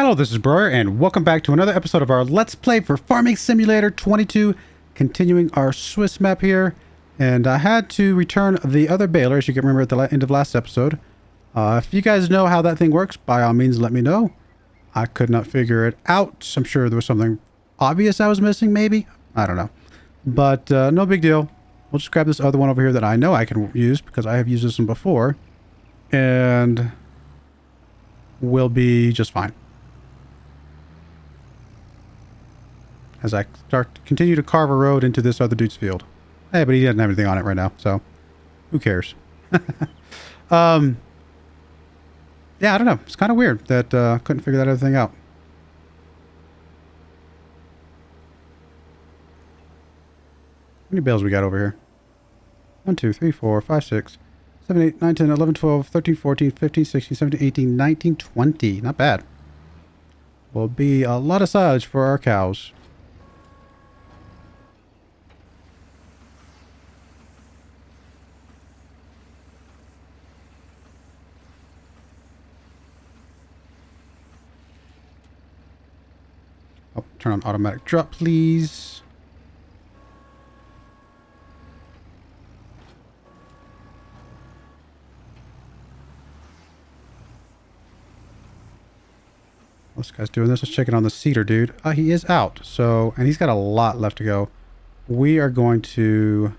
Hello, this is Broyar, and welcome back to another episode of our Let's Play for Farming Simulator 22, continuing our Swiss map here. And I had to return the other baler, as you can remember at the end of last episode. If you guys know how that thing works, by all means let me know. I could not figure it out. I'm sure there was something obvious I was missing, maybe? I don't know. But no big deal. We'll just grab this other one over here that I know I can use, because I have used this one before. And we'll be just fine. As I continue to carve a road into this other dude's field. Hey, but he doesn't have anything on it right now, so who cares? Yeah, I don't know. It's kind of weird that couldn't figure that other thing out. How many bales we got over here? 1, 2, 3, 4, 5, 6, 7, 8, 9, 10, 11, 12, 13, 14, 15, 16, 17, 18, 19, 20. Not bad. Will be a lot of silage for our cows. Oh, turn on automatic drop, please. This guy's doing this. Let's check it on the cedar, dude. He is out. So, and he's got a lot left to go. We are going to...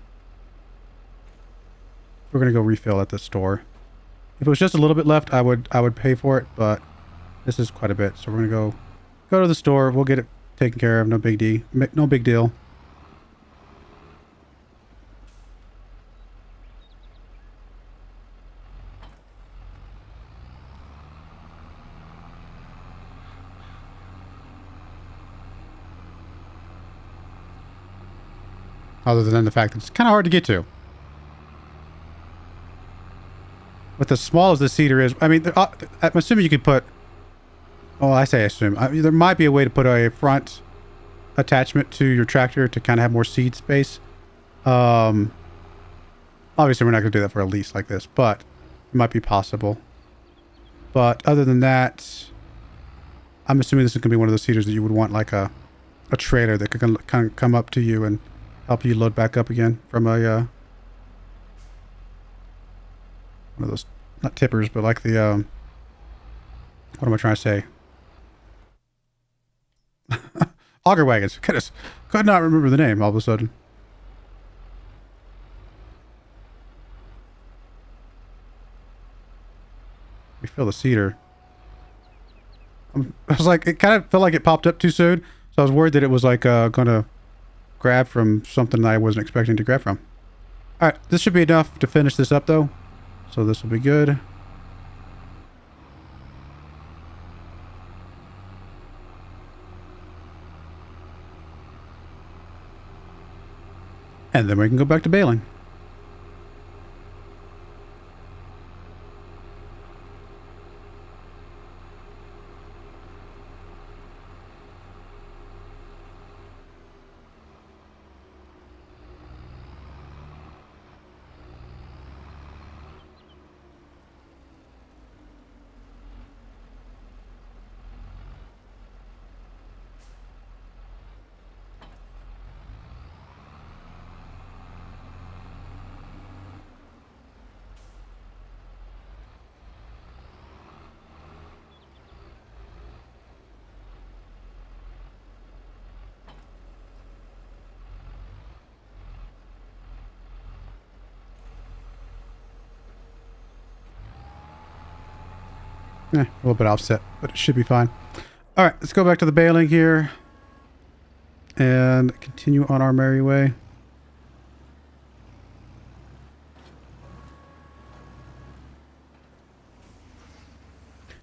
We're going to go refill at the store. If it was just a little bit left, I would pay for it, but this is quite a bit. So we're going to go to the store. We'll get it taken care of. No big deal. Other than the fact that it's kind of hard to get to. With as small as the cedar is, I mean, I'm assuming you could put... Oh, I say assume. There might be a way to put a front attachment to your tractor to kind of have more seed space. Obviously, we're not going to do that for a lease like this, but it might be possible. But other than that, I'm assuming this is going to be one of those cedars that you would want like a trailer that could kind of come up to you and help you load back up again from a one of those, not tippers, but like the what am I trying to say? Auger wagons. Could not remember the name all of a sudden. We fill the cedar. I was like, it kind of felt like it popped up too soon, so I was worried that it was like gonna grab from something that I wasn't expecting to grab from. Alright, this should be enough to finish this up though. So this will be good. And then we can go back to baling. A little bit offset, but it should be fine. All right, let's go back to the baling here and continue on our merry way.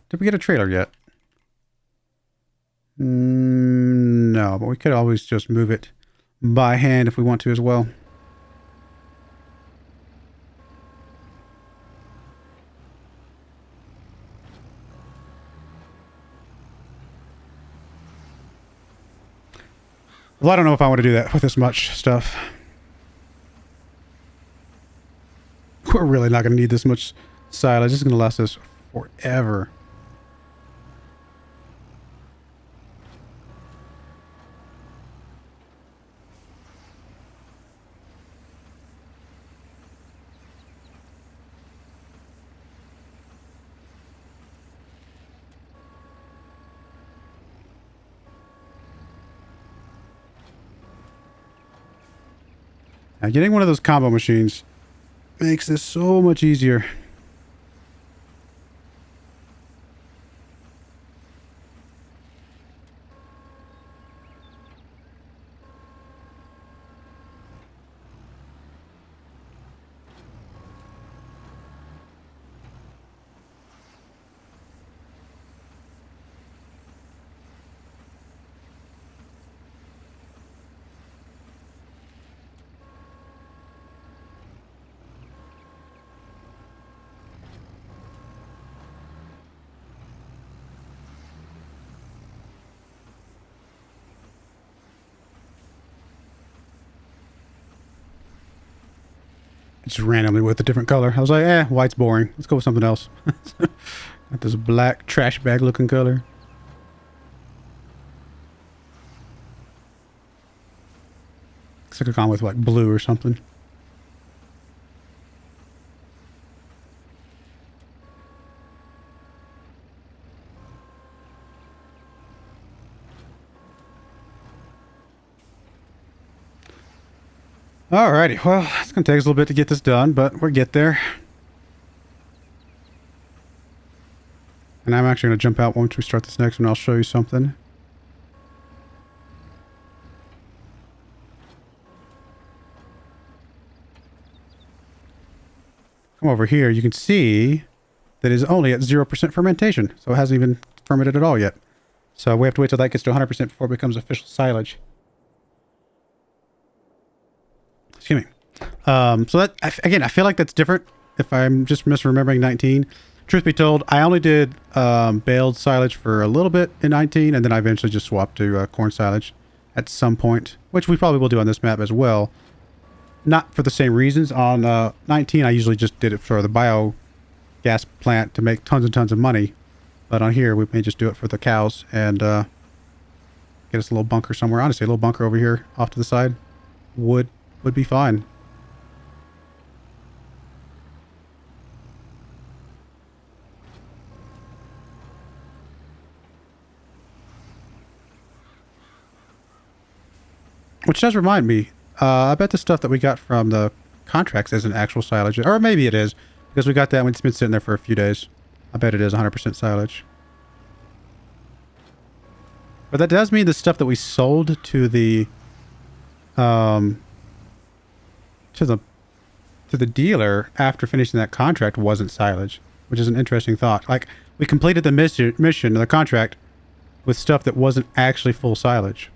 Did we get a trailer yet? No, but we could always just move it by hand if we want to as well. Well, I don't know if I want to do that with this much stuff. We're really not going to need this much silage. This is going to last us forever. Now, getting one of those combo machines makes this so much easier. Just randomly with a different color. I was like, white's boring. Let's go with something else. Got this black trash bag looking color. Looks like I've gone with like blue or something. Alrighty, well, it's going to take us a little bit to get this done, but we'll get there. And I'm actually going to jump out once we start this next one. I'll show you something. Come over here, you can see that it's only at 0% fermentation. So it hasn't even fermented at all yet. So we have to wait till that gets to 100% before it becomes official silage. Excuse me. So that, again, I feel like that's different if I'm just misremembering 19. Truth be told, I only did baled silage for a little bit in 19, and then I eventually just swapped to corn silage at some point, which we probably will do on this map as well. Not for the same reasons. On 19, I usually just did it for the biogas plant to make tons and tons of money. But on here, we may just do it for the cows and get us a little bunker somewhere. Honestly, a little bunker over here off to the side would be fine. Which does remind me, I bet the stuff that we got from the contracts isn't actual silage. Or maybe it is, because we got that when it's been sitting there for a few days. I bet it is 100% silage. But that does mean the stuff that we sold to the dealer after finishing that contract wasn't silage, which is an interesting thought. Like, we completed the mission, the contract, with stuff that wasn't actually full silage.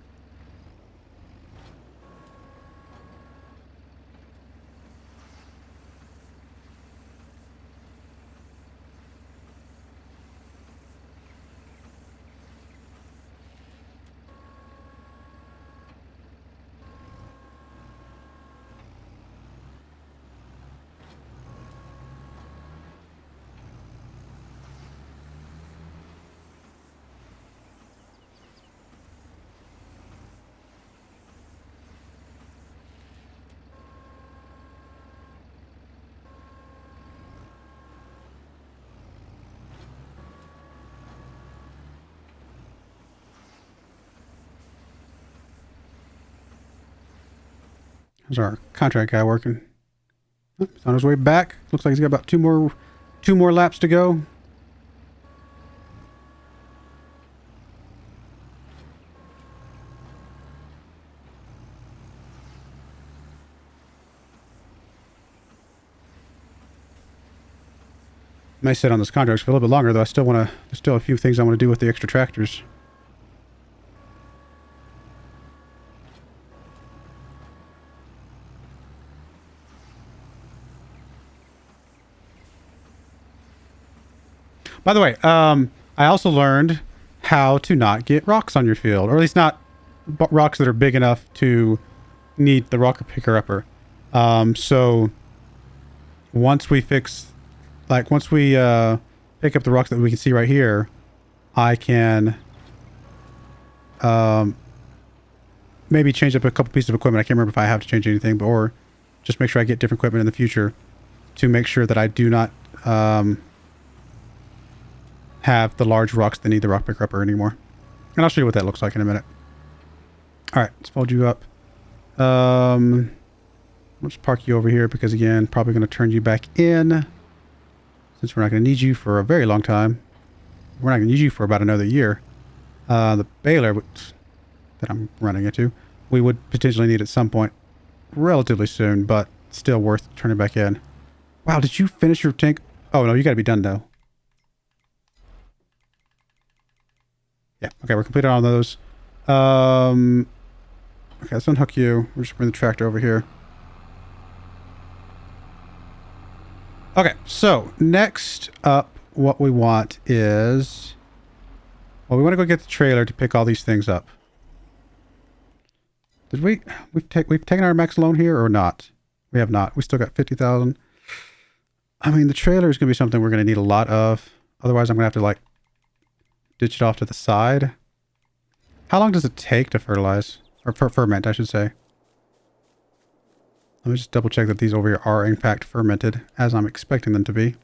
There's our contract guy working. Oh, he's on his way back. Looks like he's got about two more laps to go. May sit on this contract for a little bit longer, though. I still want to. There's still a few things I want to do with the extra tractors. By the way, I also learned how to not get rocks on your field, or at least not rocks that are big enough to need the rocker picker-upper. So once we fix, like once we pick up the rocks that we can see right here, I can maybe change up a couple pieces of equipment. I can't remember if I have to change anything, but or just make sure I get different equipment in the future to make sure that I do not have the large rocks that need the rock picker upper anymore. And I'll show you what that looks like in a minute. All right, let's fold you up. I'll just park you over here because, again, probably going to turn you back in since we're not going to need you for a very long time. We're not going to use you for about another year. The baler that I'm running into, we would potentially need at some point relatively soon, but still worth turning back in. Wow, did you finish your tank? Oh, no, you got to be done, though. Yeah, okay, we're completed on those. Okay, let's unhook you. We're just bring the tractor over here. Okay, so next up, what we want is... Well, we want to go get the trailer to pick all these things up. Did we've taken our max loan here or not? We have not. We still got 50,000. I mean, the trailer is going to be something we're going to need a lot of. Otherwise, I'm going to have to, like, ditch it off to the side. How long does it take to fertilize? Or ferment, I should say. Let me just double check that these over here are in fact fermented, as I'm expecting them to be.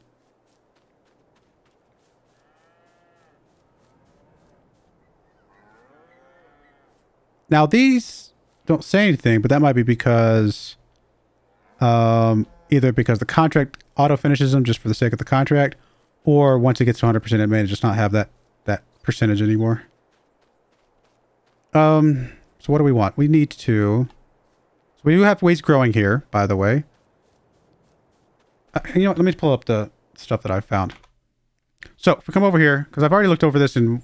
Now, these don't say anything, but that might be because... either because the contract auto-finishes them just for the sake of the contract, or once it gets to 100%, it may just not have that percentage anymore. So what do we want? We need to... So we do have weeds growing here, by the way. You know what? Let me pull up the stuff that I've found. So, if we come over here, because I've already looked over this in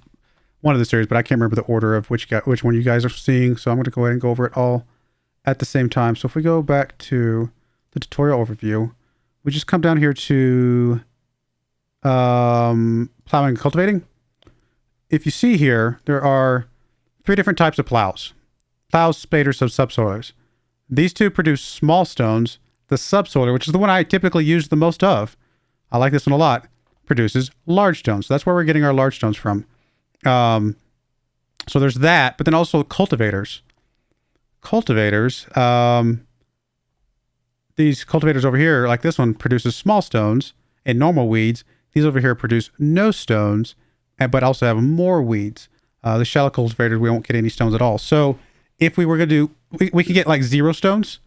one of the series, but I can't remember the order of which one you guys are seeing, so I'm going to go ahead and go over it all at the same time. So if we go back to the tutorial overview, we just come down here to plowing and cultivating. If you see here, there are 3 different types of plows. Plows, spaders, and subsoilers. These two produce small stones. The subsoiler, which is the one I typically use the most of, I like this one a lot, produces large stones. So that's where we're getting our large stones from. So there's that, but then also cultivators. These cultivators over here, like this one, produces small stones and normal weeds. These over here produce no stones, but also have more weeds. The shallow cultivators, we won't get any stones at all. So if we were going to do, we can get like 0 stones,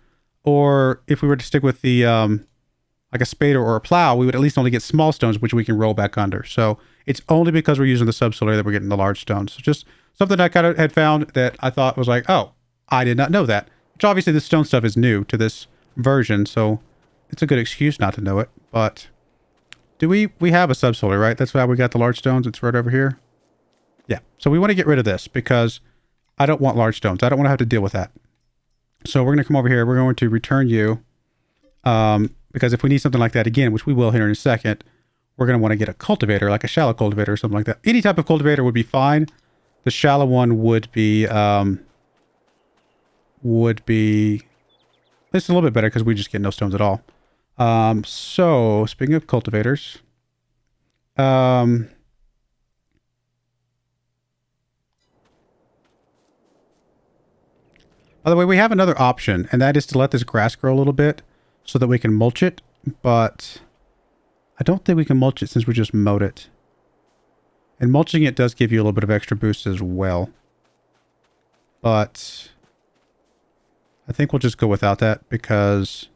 or if we were to stick with the, like a spader or a plow, we would at least only get small stones, which we can roll back under. So it's only because we're using the subsoiler that we're getting the large stones. So just something I kind of had found that I thought was like, oh, I did not know that. Which obviously the stone stuff is new to this version, so it's a good excuse not to know it. But do we have a subsoiler, right? That's why we got the large stones. It's right over here. Yeah. So we want to get rid of this because I don't want large stones. I don't want to have to deal with that. So we're going to come over here. We're going to return you. Because if we need something like that again, which we will here in a second, we're going to want to get a cultivator, like a shallow cultivator or something like that. Any type of cultivator would be fine. The shallow one would be it's a little bit better because we just get no stones at all. So speaking of cultivators, by the way, we have another option, and that is to let this grass grow a little bit so that we can mulch it, but I don't think we can mulch it since we just mowed it. And mulching it does give you a little bit of extra boost as well. But I think we'll just go without that because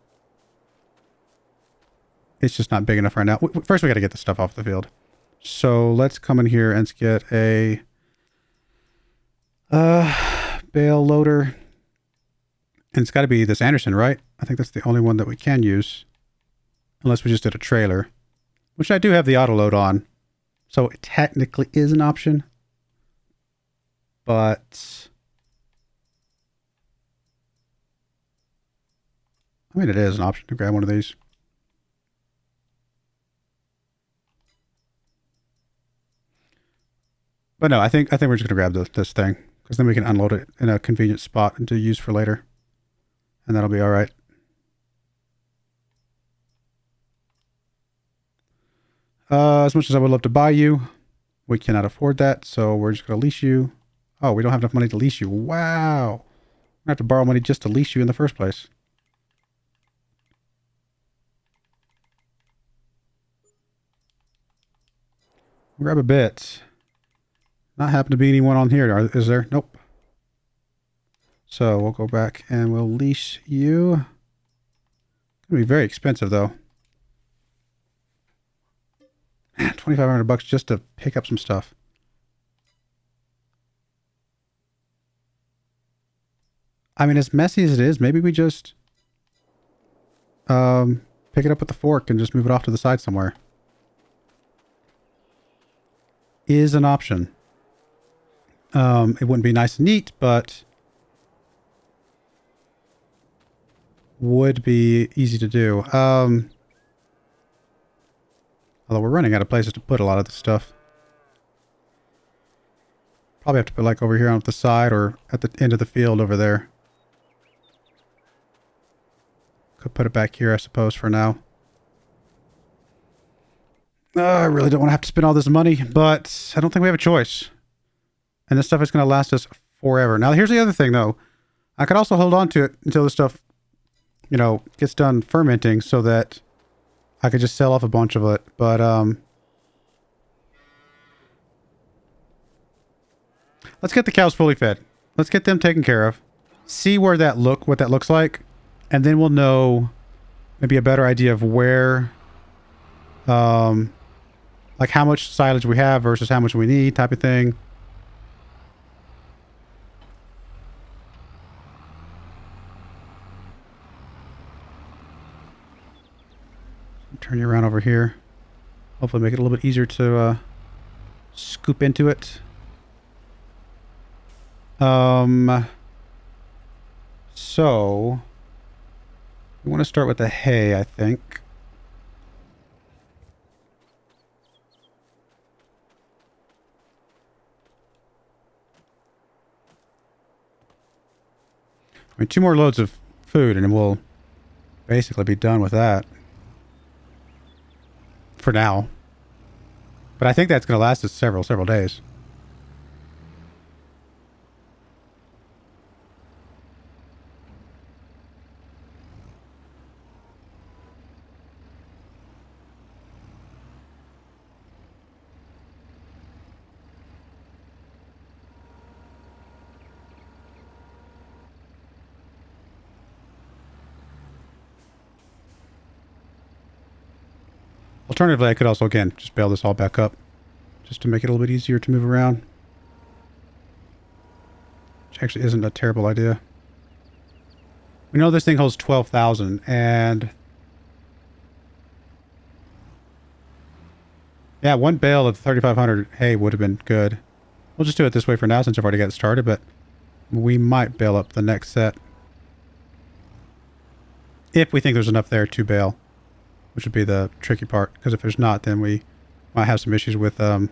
it's just not big enough right now. First, we got to get the stuff off the field. So let's come in here and get a bale loader. And it's got to be this Anderson, right? I think that's the only one that we can use. Unless we just did a trailer. Which I do have the auto load on. So it technically is an option. But I mean, it is an option to grab one of these. But no, I think we're just going to grab this thing. Because then we can unload it in a convenient spot and to use for later. And that'll be all right. As much as I would love to buy you, we cannot afford that. So we're just going to lease you. Oh, we don't have enough money to lease you. Wow. We're going to have to borrow money just to lease you in the first place. Grab a bit. Not happen to be anyone on here, is there? Nope. So we'll go back and we'll lease you. Gonna be very expensive though. Man, $2,500 just to pick up some stuff. I mean, as messy as it is, maybe we just pick it up with the fork and just move it off to the side somewhere. Is an option. It wouldn't be nice and neat, but would be easy to do. Although we're running out of places to put a lot of this stuff. Probably have to put like over here on the side or at the end of the field over there. Could put it back here, I suppose, for now. I really don't want to have to spend all this money, but I don't think we have a choice. And this stuff is going to last us forever. Now, here's the other thing, though. I could also hold on to it until this stuff, you know, gets done fermenting so that I could just sell off a bunch of it. But, let's get the cows fully fed. Let's get them taken care of. See what that looks like. And then we'll know maybe a better idea of where, like how much silage we have versus how much we need type of thing. Turn you around over here. Hopefully make it a little bit easier to scoop into it. So we want to start with the hay, I think. I mean, 2 more loads of food and we'll basically be done with that. For now. But I think that's going to last us several days. Alternatively, I could also, again, just bail this all back up. Just to make it a little bit easier to move around. Which actually isn't a terrible idea. We know this thing holds 12,000 and... yeah, 1 bale of 3,500 hay would have been good. We'll just do it this way for now since I've already got it started, but we might bail up the next set. If we think there's enough there to bail. Which would be the tricky part, because if there's not, then we might have some issues with it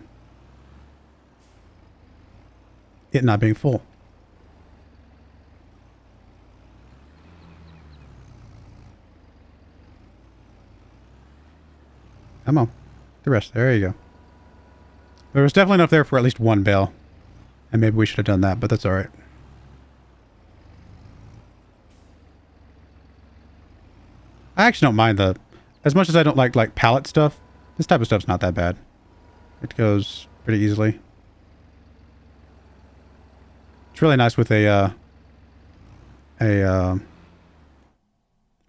not being full. Come on. The rest. There you go. There was definitely enough there for at least 1 bale. And maybe we should have done that, but that's alright. I actually don't mind the... as much as I don't like pallet stuff, this type of stuff's not that bad. It goes pretty easily. It's really nice with a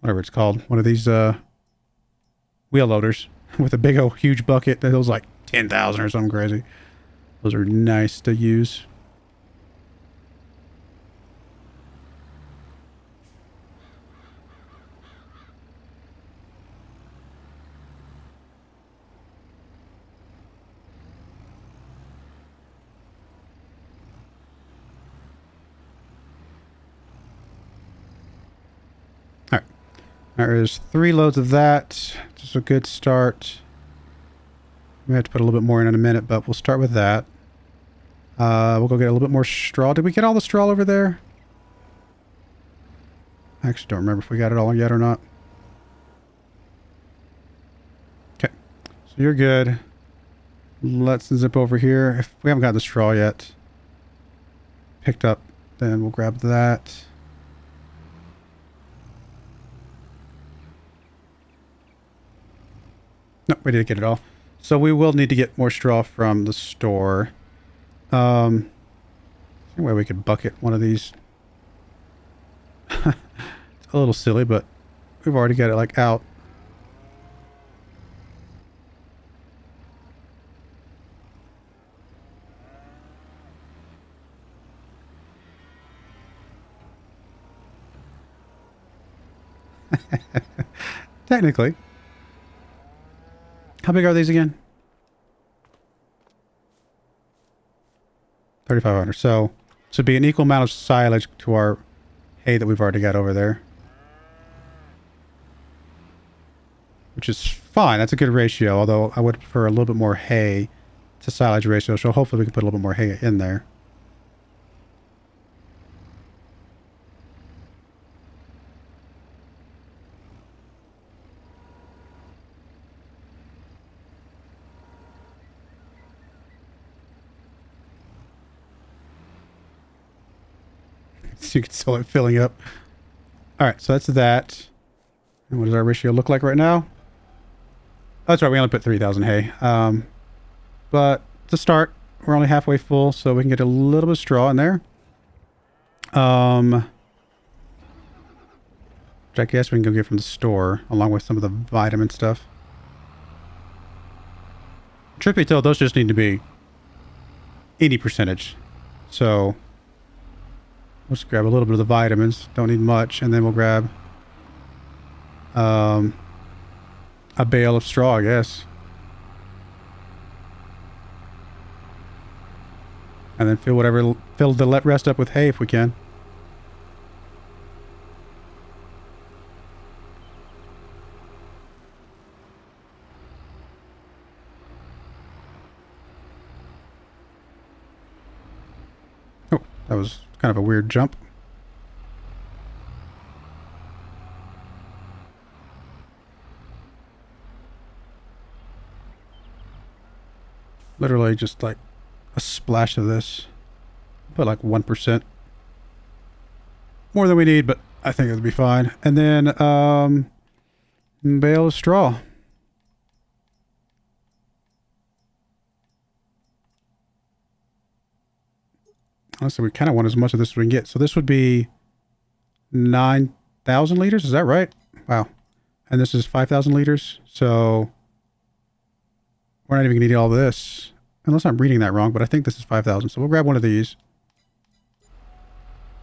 whatever it's called, one of these wheel loaders with a big old huge bucket that holds like 10,000 or something crazy. Those are nice to use. There is 3 loads of that. Just a good start. We have to put a little bit more in a minute, but we'll start with that. We'll go get a little bit more straw. Did we get all the straw over there? I actually don't remember if we got it all yet or not. Okay. So you're good. Let's zip over here. If we haven't got the straw yet picked up, then we'll grab that. No, we didn't get it all. So we will need to get more straw from the store. Any way we could bucket one of these? It's a little silly, but we've already got it like out. Technically. How big are these again? 3,500. So this would be an equal amount of silage to our hay that we've already got over there. Which is fine. That's a good ratio, although I would prefer a little bit more hay to silage ratio. So hopefully we can put a little bit more hay in there. So you can see it filling up. All right, so that's that. And what does our ratio look like right now? Oh, that's right, we only put 3,000 hay. But to start, we're only halfway full, so we can get a little bit of straw in there. Which I guess we can go get from the store, along with some of the vitamin stuff. Truth be told, those just need to be any percentage. So let's grab a little bit of the vitamins. Don't need much, and then we'll grab a bale of straw, I guess. And then fill the rest up with hay if we can. Oh, that was kind of a weird jump. Literally just like a splash of this. Put like 1%. More than we need, but I think it'll be fine. And then bale of straw. Honestly, we kind of want as much of this as we can get. So this would be 9,000 liters. Is that right? Wow. And this is 5,000 liters. So we're not even going to need all this. Unless I'm reading that wrong, but I think this is 5,000. So we'll grab one of these.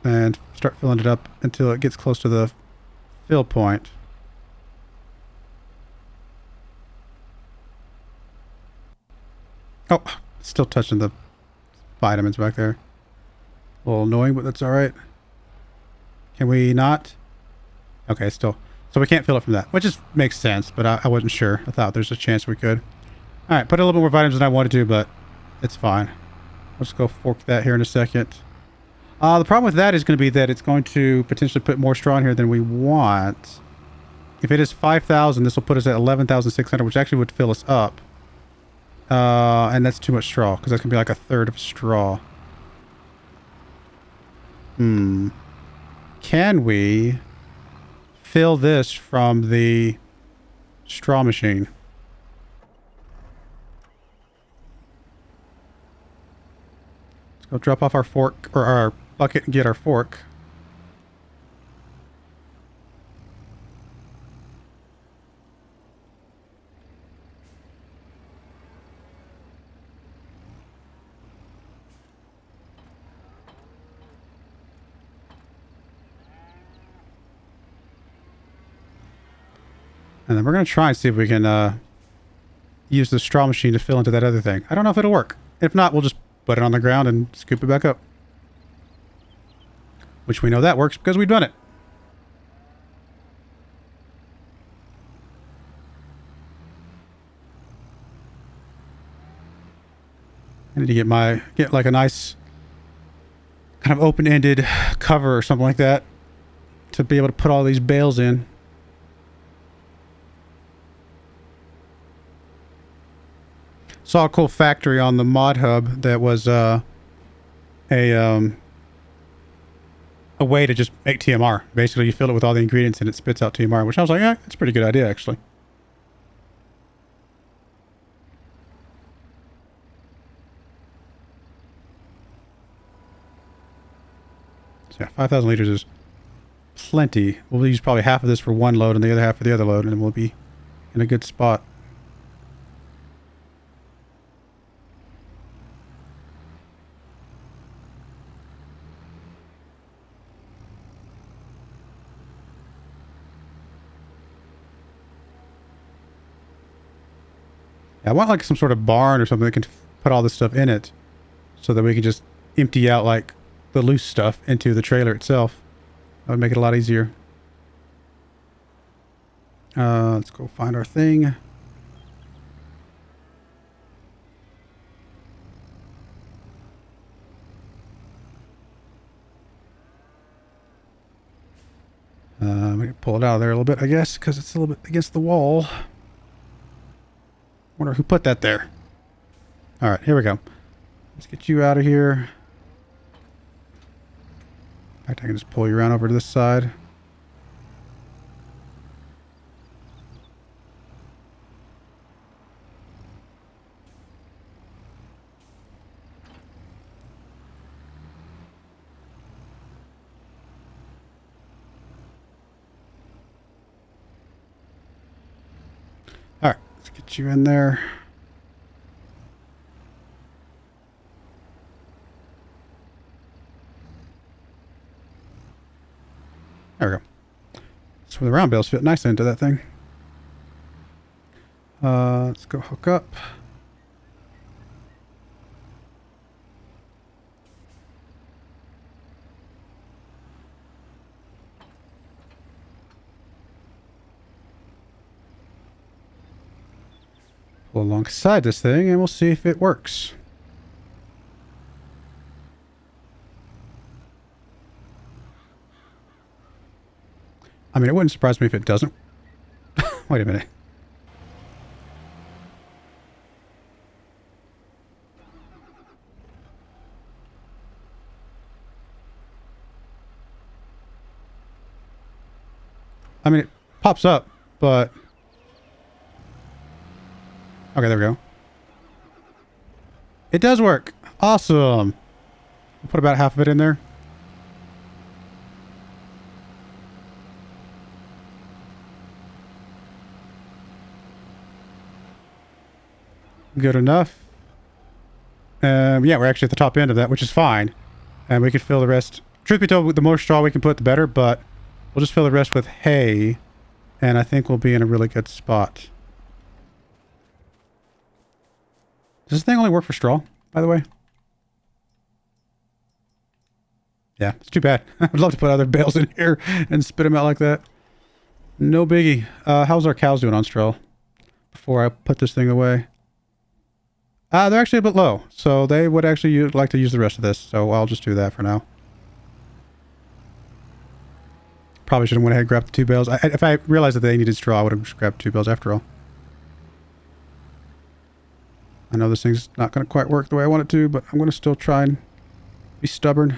And start filling it up until it gets close to the fill point. Oh, still touching the vitamins back there. A little annoying, but that's all right. Can we not? Okay, still. So we can't fill it from that, which just makes sense, but I wasn't sure. I thought there's a chance we could. All right, put a little bit more vitamins than I wanted to, but it's fine. Let's go fork that here in a second. The problem with that is going to be that it's going to potentially put more straw in here than we want. If it is 5,000, this will put us at 11,600, which actually would fill us up. And that's too much straw, because that's going to be like a third of straw. Can we fill this from the straw machine? Let's go drop off our fork, or our bucket, and get our fork. And then we're going to try and see if we can use the straw machine to fill into that other thing. I don't know if it'll work. If not, we'll just put it on the ground and scoop it back up. Which we know that works because we've done it. I need to get like a nice kind of open-ended cover or something like that to be able to put all these bales in. Saw a cool factory on the mod hub that was a way to just make TMR. Basically, you fill it with all the ingredients and it spits out TMR, which I was like, yeah, that's a pretty good idea, actually. So yeah, 5,000 liters is plenty. We'll use probably half of this for one load and the other half for the other load, and then we'll be in a good spot. I want like some sort of barn or something that can put all this stuff in it so that we can just empty out like the loose stuff into the trailer itself. That would make it a lot easier. Let's go find our thing. We can pull it out of there a little bit, I guess, because it's a little bit against the wall. Wonder who put that there. All right, here we go. Let's get you out of here. In fact, I can just pull you around over to this side. All right, let's get you in there. There we go. So the round bales fit nicely into that thing. Let's go hook up. Pull alongside this thing and we'll see if it works. I mean, it wouldn't surprise me if it doesn't. Wait a minute. I mean, it pops up, but... Okay, there we go. It does work. Awesome. We'll put about half of it in there. Good enough. Yeah, we're actually at the top end of that, which is fine. And we can fill the rest. Truth be told, the more straw we can put, the better, but we'll just fill the rest with hay. And I think we'll be in a really good spot. Does this thing only work for straw, by the way? Yeah, it's too bad. I'd love to put other bales in here and spit them out like that. No biggie. How's our cows doing on straw? Before I put this thing away. They're actually a bit low, so they would actually like to use the rest of this, so I'll just do that for now. Probably should have went ahead and grabbed the 2 bales. If I realized that they needed straw, I would have just grabbed 2 bales after all. I know this thing's not going to quite work the way I want it to, but I'm going to still try and be stubborn.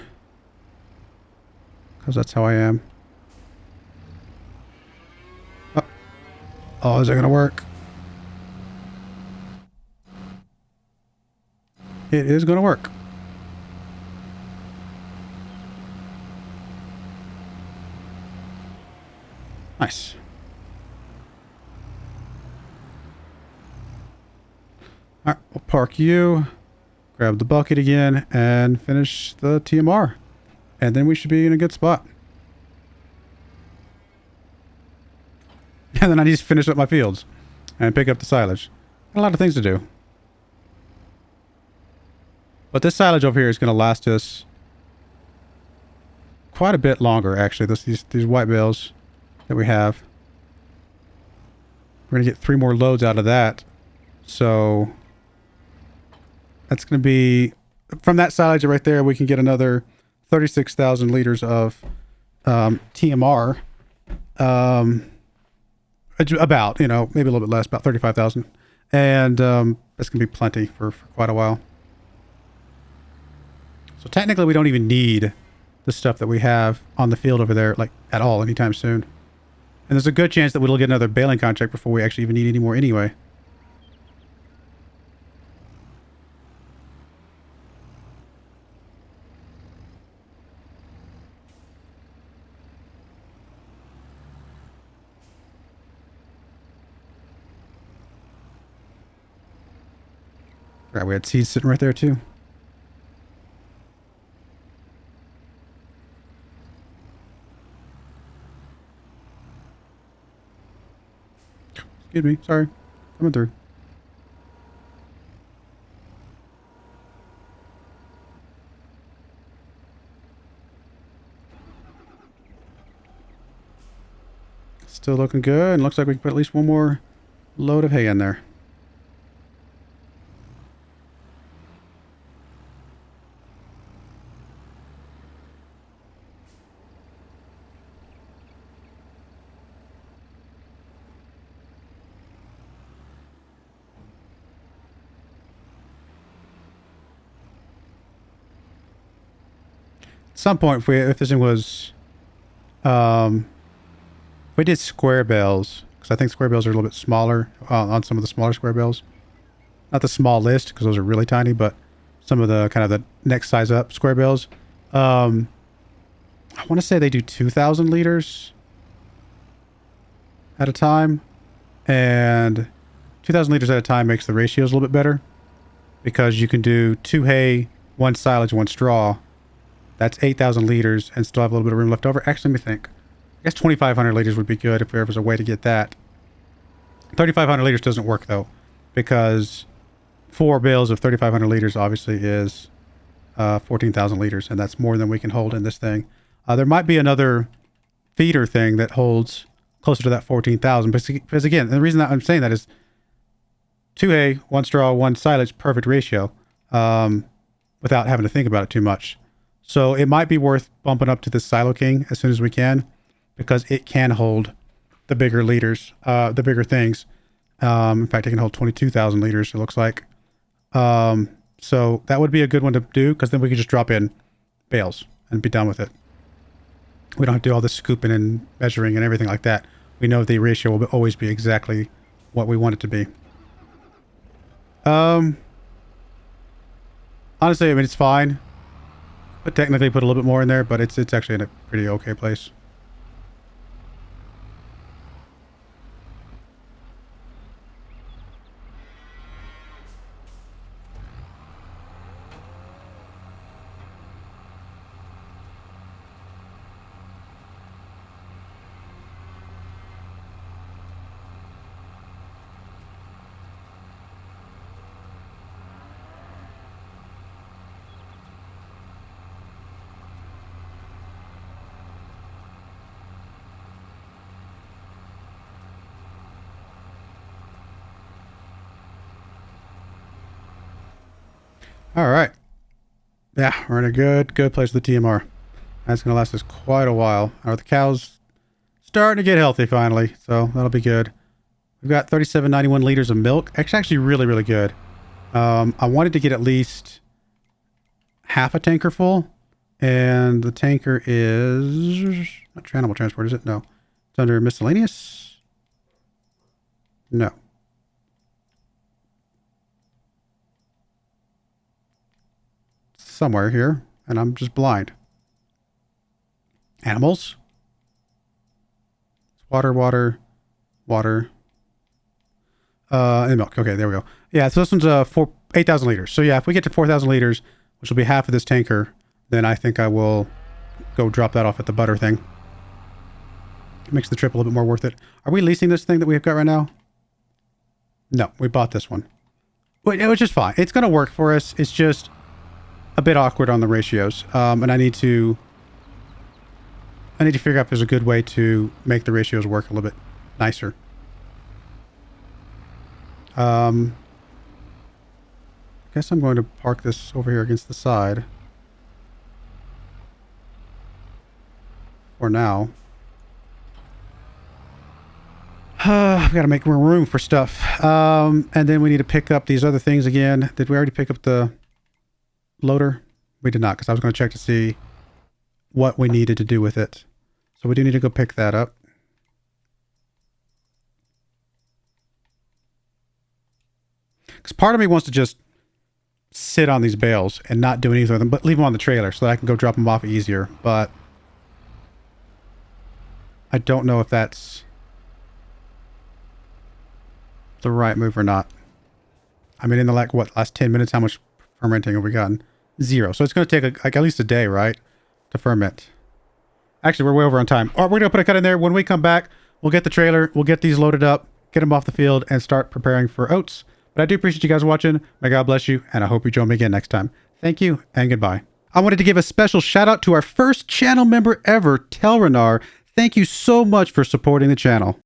Because that's how I am. Oh, is it going to work? It is going to work. Nice. Alright, we'll park you, grab the bucket again, and finish the TMR. And then we should be in a good spot. And then I need to finish up my fields and pick up the silage. Got a lot of things to do. But this silage over here is going to last us quite a bit longer, actually. These white bales that we have. We're going to get 3 more loads out of that. So that's going to be... From that silage right there, we can get another 36,000 liters of TMR. About, you know, maybe a little bit less, about 35,000. And that's going to be plenty for quite a while. So technically, we don't even need the stuff that we have on the field over there, like, at all anytime soon. And there's a good chance that we'll get another baling contract before we actually even need any more anyway. Right, we had seeds sitting right there too. Excuse me, sorry. Coming through. Still looking good, and looks like we can put at least one more load of hay in there. At some point, if this thing was, if we did square bales, because I think square bales are a little bit smaller on some of the smaller square bales. Not the small list, because those are really tiny, but some of the kind of the next size up square bales. I want to say they do 2,000 liters at a time, and 2,000 liters at a time makes the ratios a little bit better, because you can do 2 hay, 1 silage, 1 straw. That's 8,000 liters and still have a little bit of room left over. Actually, let me think. I guess 2,500 liters would be good if there was a way to get that. 3,500 liters doesn't work though, because 4 bales of 3,500 liters obviously is 14,000 liters, and that's more than we can hold in this thing. There might be another feeder thing that holds closer to that 14,000, because again, the reason that I'm saying that is 2 hay, 1 straw, 1 silage, perfect ratio, without having to think about it too much. So it might be worth bumping up to the Silo King as soon as we can, because it can hold the bigger liters, the bigger things. In fact, it can hold 22,000 liters, it looks like. So that would be a good one to do, because then we can just drop in bales and be done with it. We don't have to do all this scooping and measuring and everything like that. We know the ratio will always be exactly what we want it to be. Honestly, I mean, it's fine. But technically put a little bit more in there, but it's actually in a pretty okay place. All right. Yeah, we're in a good place with the TMR. That's going to last us quite a while. The cow's starting to get healthy finally, so that'll be good. We've got 3791 liters of milk. Actually really, really good. I wanted to get at least half a tanker full, and the tanker is not animal transport, is it? No. It's under miscellaneous? No. Somewhere here, and I'm just blind. Animals. Water. And milk. Okay, there we go. Yeah, so this one's 8,000 liters. So yeah, if we get to 4,000 liters, which will be half of this tanker, then I think I will go drop that off at the butter thing. It makes the trip a little bit more worth it. Are we leasing this thing that we've got right now? No, we bought this one. Which is fine. It's going to work for us. It's just a bit awkward on the ratios, and I need to figure out if there's a good way to make the ratios work a little bit nicer. Guess I'm going to park this over here against the side for now. I've got to make more room for stuff, and then we need to pick up these other things again. Did we already pick up the loader? We did not, because I was going to check to see what we needed to do with it. So we do need to go pick that up. Because part of me wants to just sit on these bales and not do anything with them, but leave them on the trailer so that I can go drop them off easier. But I don't know if that's the right move or not. I mean, in the last 10 minutes, how much fermenting have we gotten? 0. So it's going to take like at least a day, right? To ferment. Actually, we're way over on time. All right, we're going to put a cut in there. When we come back, we'll get the trailer. We'll get these loaded up, get them off the field, and start preparing for oats. But I do appreciate you guys watching. May God bless you, and I hope you join me again next time. Thank you, and goodbye. I wanted to give a special shout out to our first channel member ever, Telrenar. Thank you so much for supporting the channel.